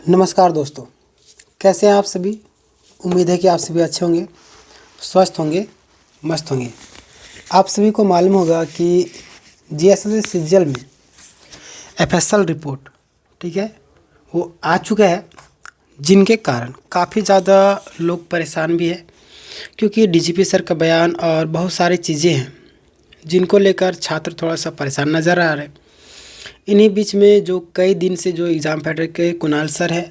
नमस्कार दोस्तों, कैसे हैं आप सभी। उम्मीद है कि आप सभी अच्छे होंगे, स्वस्थ होंगे, मस्त होंगे। आप सभी को मालूम होगा कि जीएसएलवी सीजीएल में एफएसएल रिपोर्ट, ठीक है, वो आ चुका है, जिनके कारण काफ़ी ज़्यादा लोग परेशान भी है, क्योंकि डीजीपी सर का बयान और बहुत सारी चीज़ें हैं जिनको लेकर छात्र थोड़ा सा परेशान नज़र आ रहे हैं। इन्हीं बीच में जो कई दिन से जो एग्ज़ाम पैटर्न के कुणाल सर है,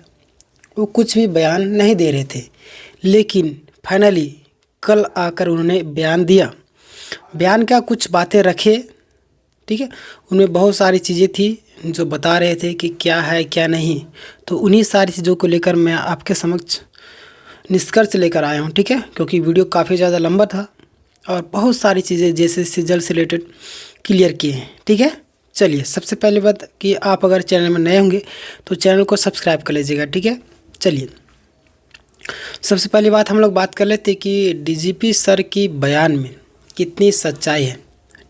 वो कुछ भी बयान नहीं दे रहे थे, लेकिन फाइनली कल आकर उन्होंने बयान दिया। बयान क्या, कुछ बातें रखे, ठीक है। उनमें बहुत सारी चीज़ें थी जो बता रहे थे कि क्या है क्या नहीं। तो उन्हीं सारी चीज़ों को लेकर मैं आपके समक्ष निष्कर्ष लेकर आया हूँ, ठीक है, क्योंकि वीडियो काफ़ी ज़्यादा लंबा था और बहुत सारी चीज़ें जैसे सीजीएल से रिलेटेड क्लियर किए हैं, ठीक है। चलिए, सबसे पहली बात कि आप अगर चैनल में नए होंगे तो चैनल को सब्सक्राइब कर लीजिएगा, ठीक है। चलिए, सबसे पहली बात हम लोग बात कर लेते कि डीजीपी सर की बयान में कितनी सच्चाई है,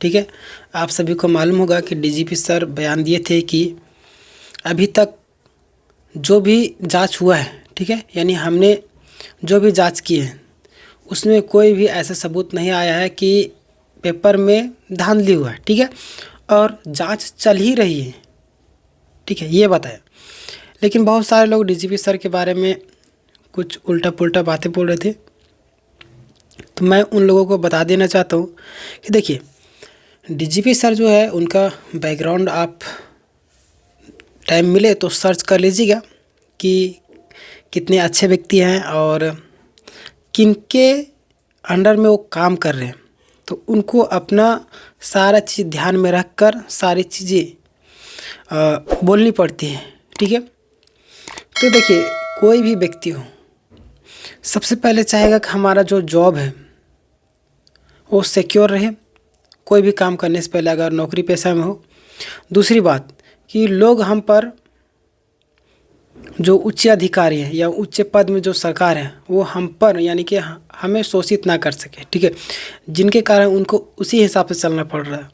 ठीक है। आप सभी को मालूम होगा कि डीजीपी सर बयान दिए थे कि अभी तक जो भी जांच हुआ है, ठीक है, यानी हमने जो भी जांच की है उसमें कोई भी ऐसा सबूत नहीं आया है कि पेपर में धांधली हुआ है, ठीक है, और जांच चल ही रही है, ठीक है, ये बताया। लेकिन बहुत सारे लोग डीजीपी सर के बारे में कुछ उल्टा पुल्टा बातें बोल रहे थे, तो मैं उन लोगों को बता देना चाहता हूँ कि देखिए, डीजीपी सर जो है उनका बैकग्राउंड आप टाइम मिले तो सर्च कर लीजिएगा कि कितने अच्छे व्यक्ति हैं और किनके अंडर में वो काम कर रहे हैं। तो उनको अपना सारा चीज़ ध्यान में रख कर सारी चीज़ें बोलनी पड़ती हैं, ठीक है। तो देखिए, कोई भी व्यक्ति हो, सबसे पहले चाहेगा कि हमारा जो जॉब है वो सिक्योर रहे, कोई भी काम करने से पहले अगर नौकरी पेशा में हो। दूसरी बात कि लोग हम पर, जो उच्च अधिकारी हैं या उच्च पद में जो सरकार है, वो हम पर यानी कि हमें शोषित ना कर सके, ठीक है, जिनके कारण उनको उसी हिसाब से चलना पड़ रहा है।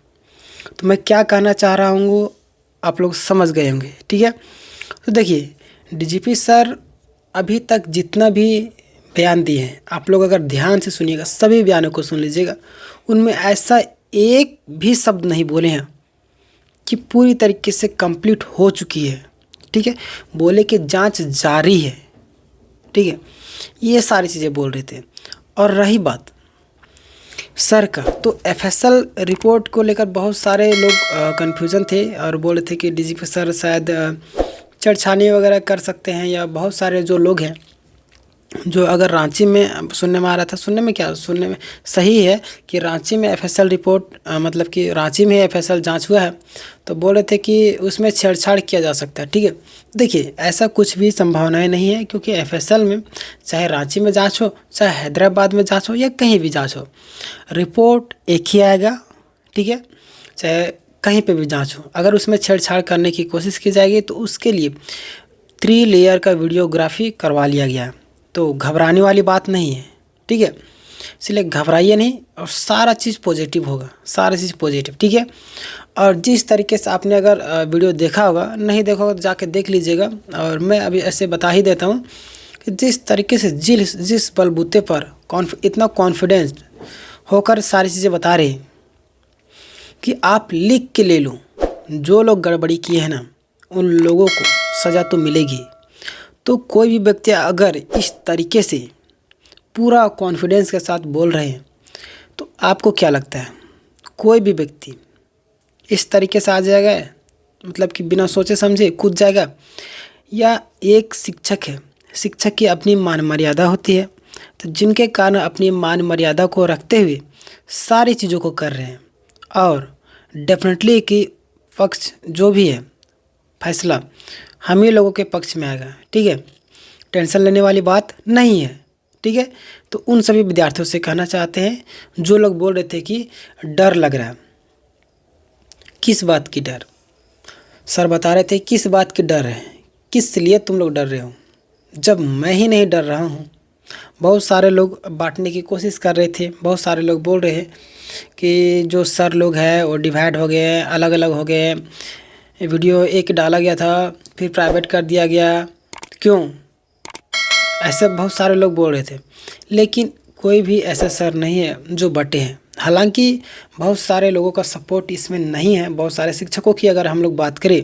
तो मैं क्या कहना चाह रहा हूँ आप लोग समझ गए होंगे, ठीक है। तो देखिए, डीजीपी सर अभी तक जितना भी बयान दिए हैं, आप लोग अगर ध्यान से सुनिएगा, सभी बयानों को सुन लीजिएगा, उनमें ऐसा एक भी शब्द नहीं बोले हैं कि पूरी तरीके से कंप्लीट हो चुकी है, ठीक है। बोले कि जांच जारी है, ठीक है, ये सारी चीज़ें बोल रहे थे। और रही बात सर का, तो एफएसएल रिपोर्ट को लेकर बहुत सारे लोग कन्फ्यूज़न थे और बोल रहे थे कि डीजीपी सर शायद छेड़छाड़ी वगैरह कर सकते हैं, या बहुत सारे जो लोग हैं जो अगर रांची में सुनने में आ रहा था, सुनने में क्या, सुनने में सही है कि रांची में एफएसएल रिपोर्ट मतलब कि रांची में एफएसएल जांच हुआ है, तो बोल रहे थे कि उसमें छेड़छाड़ किया जा सकता है, ठीक है। देखिए, ऐसा कुछ भी संभावनाएं नहीं है, क्योंकि एफएसएल में चाहे रांची में जांच हो, चाहे हैदराबाद में जांच हो, या कहीं भी जांच हो, रिपोर्ट एक ही आएगा, ठीक है। चाहे कहीं पर भी जाँच हो, अगर उसमें छेड़छाड़ करने की कोशिश की जाएगी तो उसके लिए 3 लेयर का वीडियोग्राफी करवा लिया गया है। तो घबराने वाली बात नहीं है, ठीक है, इसलिए घबराइए नहीं और सारा चीज़ पॉजिटिव होगा, सारा चीज़ पॉजिटिव, ठीक है। और जिस तरीके से आपने अगर वीडियो देखा होगा, नहीं देखा होगा तो जाके देख लीजिएगा, और मैं अभी ऐसे बता ही देता हूँ कि जिस तरीके से जिस बलबूते पर इतना कॉन्फिडेंस होकर सारी चीज़ें बता रहे हैं कि आप लिख के ले लो, जो लोग गड़बड़ी किए हैं ना, उन लोगों को सज़ा तो मिलेगी। तो कोई भी व्यक्ति अगर इस तरीके से पूरा कॉन्फिडेंस के साथ बोल रहे हैं, तो आपको क्या लगता है कोई भी व्यक्ति इस तरीके से आ जाएगा, मतलब कि बिना सोचे समझे कूद जाएगा? या एक शिक्षक है, शिक्षक की अपनी मान मर्यादा होती है, तो जिनके कारण अपनी मान मर्यादा को रखते हुए सारी चीज़ों को कर रहे हैं, और डेफिनेटली कि पक्ष जो भी है फैसला हम ही लोगों के पक्ष में आएगा, ठीक है, टेंशन लेने वाली बात नहीं है, ठीक है। तो उन सभी विद्यार्थियों से कहना चाहते हैं जो लोग बोल रहे थे कि डर लग रहा है, किस बात की डर? सर बता रहे थे किस बात की डर है, किस लिए तुम लोग डर रहे हो, जब मैं ही नहीं डर रहा हूँ। बहुत सारे लोग बांटने की कोशिश कर रहे थे, बहुत सारे लोग बोल रहे हैं कि जो सर लोग हैं वो डिवाइड हो गए, अलग अलग हो गए, वीडियो एक डाला गया था फिर प्राइवेट कर दिया गया, क्यों, ऐसे बहुत सारे लोग बोल रहे थे, लेकिन कोई भी ऐसा सर नहीं है जो बटे हैं। हालांकि बहुत सारे लोगों का सपोर्ट इसमें नहीं है, बहुत सारे शिक्षकों की अगर हम लोग बात करें,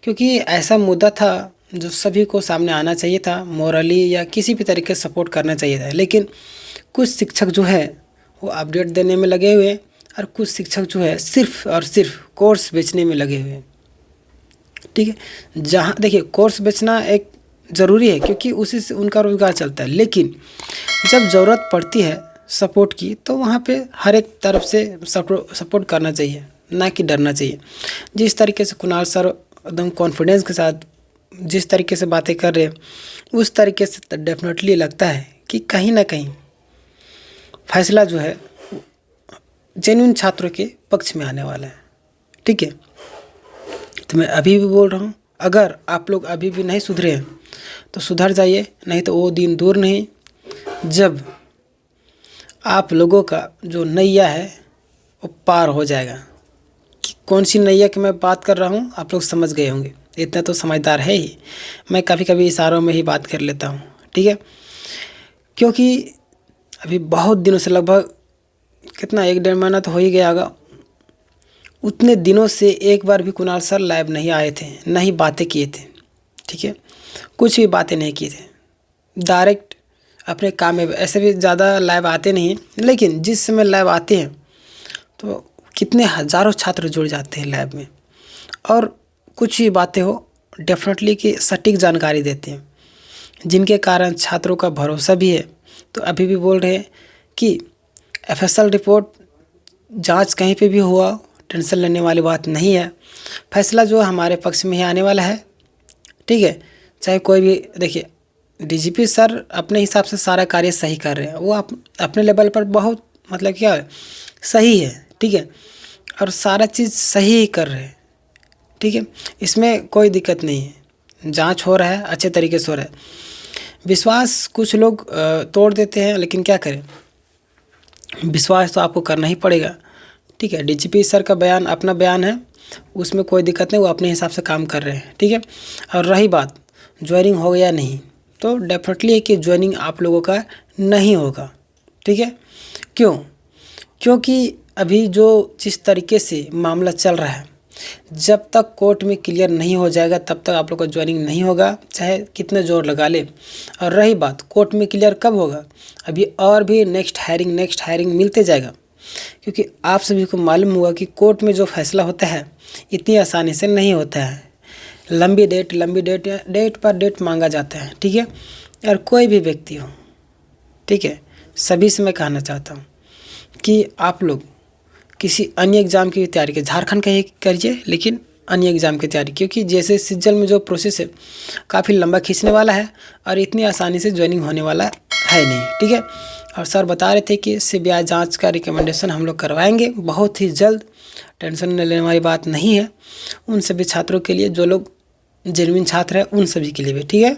क्योंकि ऐसा मुद्दा था जो सभी को सामने आना चाहिए था, मोरली या किसी भी तरीके से सपोर्ट करना चाहिए था। लेकिन कुछ शिक्षक जो है वो अपडेट देने में लगे हुए, और कुछ शिक्षक जो है सिर्फ और सिर्फ कोर्स बेचने में लगे हुए। ठीक है, जहाँ देखिए कोर्स बेचना एक ज़रूरी है क्योंकि उसी से उनका रोज़गार चलता है, लेकिन जब ज़रूरत पड़ती है सपोर्ट की तो वहाँ पे हर एक तरफ से सपोर्ट करना चाहिए, ना कि डरना चाहिए। जिस तरीके से कुणाल सर एकदम कॉन्फिडेंस के साथ जिस तरीके से बातें कर रहे हैं, उस तरीके से डेफिनेटली लगता है कि कहीं ना कहीं फैसला जो है जेन्युइन छात्रों के पक्ष में आने वाला है। ठीक है, तो मैं अभी भी बोल रहा हूँ, अगर आप लोग अभी भी नहीं सुधरे हैं तो सुधर जाइए, नहीं तो वो दिन दूर नहीं जब आप लोगों का जो नैया है वो पार हो जाएगा। कि कौन सी नैया की मैं बात कर रहा हूँ आप लोग समझ गए होंगे, इतना तो समझदार है ही। मैं कभी कभी इशारों में ही बात कर लेता हूँ। ठीक है, क्योंकि अभी बहुत दिनों से, लगभग कितना 1-1.5 महीना तो हो ही गया होगा, उतने दिनों से एक बार भी कुणाल सर लाइव नहीं आए थे, ना ही बातें किए थे। ठीक है, कुछ भी बातें नहीं की थे, डायरेक्ट अपने काम में। ऐसे भी ज़्यादा लाइव आते नहीं हैं, लेकिन जिस समय लाइव आते हैं तो कितने हज़ारों छात्र जुड़ जाते हैं लाइव में, और कुछ ही बातें हो डेफिनेटली कि सटीक जानकारी देते हैं, जिनके कारण छात्रों का भरोसा भी है। तो अभी भी बोल रहे हैं कि FSL रिपोर्ट जांच कहीं पे भी हुआ, टेंशन लेने वाली बात नहीं है। फैसला जो हमारे पक्ष में ही आने वाला है। ठीक है, चाहे कोई भी, देखिए DGP सर अपने हिसाब से सारा कार्य सही कर रहे हैं, वो अपने लेवल पर बहुत मतलब क्या है, सही है। ठीक है, और सारा चीज़ सही ही कर रहे हैं। ठीक है, इसमें कोई दिक्कत नहीं है, जांच हो रहा है, अच्छे तरीके से हो रहा है। विश्वास कुछ लोग तोड़ देते हैं, लेकिन क्या करें, विश्वास तो आपको करना ही पड़ेगा। ठीक है, DGP सर का बयान अपना बयान है, उसमें कोई दिक्कत नहीं, वो अपने हिसाब से काम कर रहे हैं। ठीक है, और रही बात ज्वाइनिंग हो गया नहीं, तो डेफिनेटली है कि ज्वाइनिंग आप लोगों का नहीं होगा। ठीक है, क्यों, क्योंकि अभी जो जिस तरीके से मामला चल रहा है, जब तक कोर्ट में क्लियर नहीं हो जाएगा तब तक आप लोग का ज्वाइनिंग नहीं होगा, चाहे कितने जोर लगा ले। और रही बात कोर्ट में क्लियर कब होगा, अभी और भी नेक्स्ट हायरिंग मिलते जाएगा, क्योंकि आप सभी को मालूम हुआ कि कोर्ट में जो फैसला होता है इतनी आसानी से नहीं होता है, लंबी डेट पर डेट मांगा जाता है। ठीक है, और कोई भी व्यक्ति हो, ठीक है, सभी से मैं कहना चाहता हूँ कि आप लोग किसी अन्य एग्ज़ाम की तैयारी करिए, झारखंड का ही करिए, लेकिन अन्य एग्ज़ाम की तैयारी, क्योंकि जैसे सिज्जल में जो प्रोसेस है काफ़ी लंबा खींचने वाला है और इतनी आसानी से ज्वाइनिंग होने वाला है नहीं। ठीक है, और सर बता रहे थे कि CBI जांच का रिकमेंडेशन हम लोग करवाएंगे बहुत ही जल्द, टेंशन न लेने वाली बात नहीं है, उन सभी छात्रों के लिए जो लोग जेन्युइन छात्र हैं, उन सभी के लिए भी। ठीक है,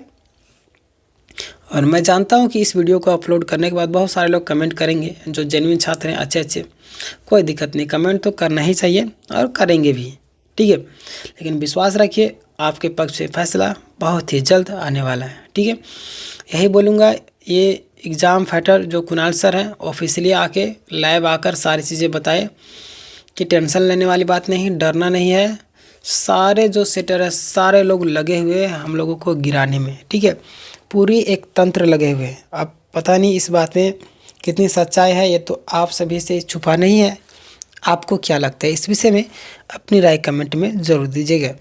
और मैं जानता हूं कि इस वीडियो को अपलोड करने के बाद बहुत सारे लोग कमेंट करेंगे, जो जेन्युइन छात्र हैं अच्छे, कोई दिक्कत नहीं, कमेंट तो करना ही चाहिए और करेंगे भी। ठीक है, लेकिन विश्वास रखिए आपके पक्ष से फैसला बहुत ही जल्द आने वाला है। ठीक है, यही बोलूँगा। ये एग्ज़ाम फाइटर जो कुणाल सर हैं ऑफिशियली आके लाइव आकर सारी चीज़ें बताए कि टेंशन लेने वाली बात नहीं, डरना नहीं है। सारे जो सेटर है सारे लोग लगे हुए हैं हम लोगों को गिराने में। ठीक है, पूरी एक तंत्र लगे हुए हैं। अब पता नहीं इस बात में कितनी सच्चाई है, ये तो आप सभी से छुपा नहीं है। आपको क्या लगता है इस विषय में, अपनी राय कमेंट में ज़रूर दीजिएगा।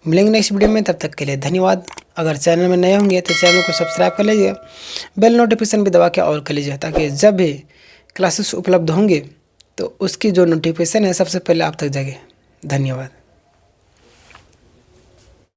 मिलेंगे नेक्स्ट वीडियो में, तब तक के लिए धन्यवाद। अगर चैनल में नए होंगे तो चैनल को सब्सक्राइब कर लीजिएगा, बेल नोटिफिकेशन भी दबा के ऑल कर लीजिएगा, ताकि जब भी क्लासेस उपलब्ध होंगे तो उसकी जो नोटिफिकेशन है सबसे पहले आप तक जाए। धन्यवाद।